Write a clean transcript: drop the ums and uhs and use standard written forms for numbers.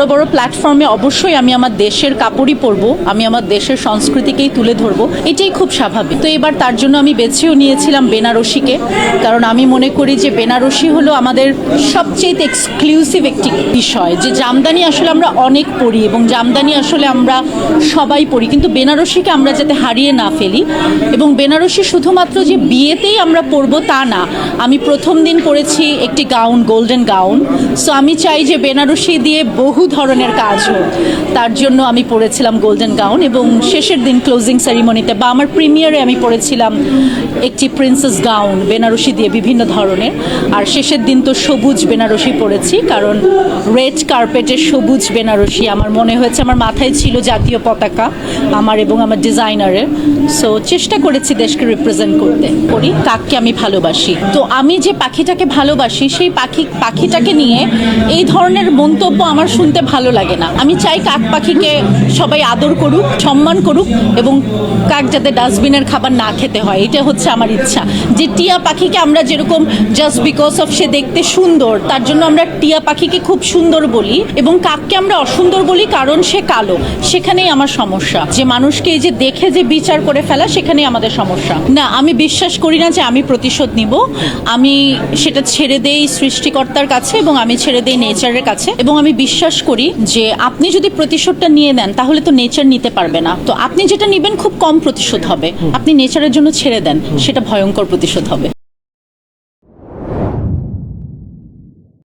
বড় বড় প্ল্যাটফর্মে অবশ্যই আমি আমার দেশের কাপড়ই পরবো, আমি আমার দেশের সংস্কৃতিকেই তুলে ধরবো, এটাই খুব স্বাভাবিক। তো এবার তার জন্য আমি বেছেও নিয়েছিলাম বেনারসিকে, কারণ আমি মনে করি যে বেনারসি হলো আমাদের সবচেয়ে এক্সক্লুসিভ একটি বিষয়। যে জামদানি আসলে আমরা অনেক পরি এবং জামদানি আসলে আমরা সবাই পরি, কিন্তু বেনারসিকে আমরা যাতে হারিয়ে না ফেলি। এবং বেনারসি শুধুমাত্র যে বিয়েতেই আমরা পরবো তা না, আমি প্রথম দিন পরেছি একটি গাউন, গোল্ডেন গাউন। সো আমি চাই যে বেনারসি দিয়ে বহু ধরনের কাজ হোক, তার জন্য আমি পরেছিলাম গোল্ডেন গাউন। এবং শেষের দিন ক্লোজিং সেরিমনিতে বা আমার প্রিমিয়ারে আমি পরেছিলাম একটি প্রিন্সেস গাউন বেনারসি দিয়ে বিভিন্ন ধরনের। আর শেষের দিন তো সবুজ বেনারসি পরেছি, কারণ রেড কার্পেটের সবুজ বেনারসি আমার মনে হয়েছে, আমার মাথায় ছিল জাতীয় পতাকা আমার এবং আমার ডিজাইনারের। সো চেষ্টা করেছি দেশকে রিপ্রেজেন্ট করতে। করি কাককে আমি ভালোবাসি, তো আমি যে পাখিটাকে ভালোবাসি সেই পাখিটাকে নিয়ে এই ধরনের মন্তব্য আমার শুনতে ভালো লাগে না। আমি চাই কাক পাখিকে সবাই আদর করুক, সম্মান করুক, এবং কাক যাতে ডাস্টবিনের খাবার না খেতে হয়, এটা হচ্ছে আমার ইচ্ছা। যে টিয়া পাখিকে আমরা যেরকম জাস্ট বিকজ অফ সে দেখতে সুন্দর তার জন্য আমরা টিয়া পাখিকে খুব সুন্দর বলি, এবং কাককে আমরা অসুন্দর বলি কারণ সে কালো, সেখানেই আমার সমস্যা। যে মানুষকে এই যে দেখে যে বিচার করে ফেলা, সেখানেই আমাদের সমস্যা। না, আমি বিশ্বাস করি না যে আমি প্রতিশোধ নিব। আমি সেটা ছেড়ে দেই সৃষ্টিকর্তার কাছে এবং আমি ছেড়ে দেই নেচারের কাছে। এবং আমি বিশ্বাস করি যে আপনি যদি প্রতিশোধটা নিয়ে নেন তাহলে তো নেচার নিতে পারবে না। তো আপনি যেটা নেবেন খুব কম প্রতিশোধ হবে, আপনি নেচারের জন্য ছেড়ে দেন, সেটা ভয়ঙ্কর প্রতিশোধ হবে।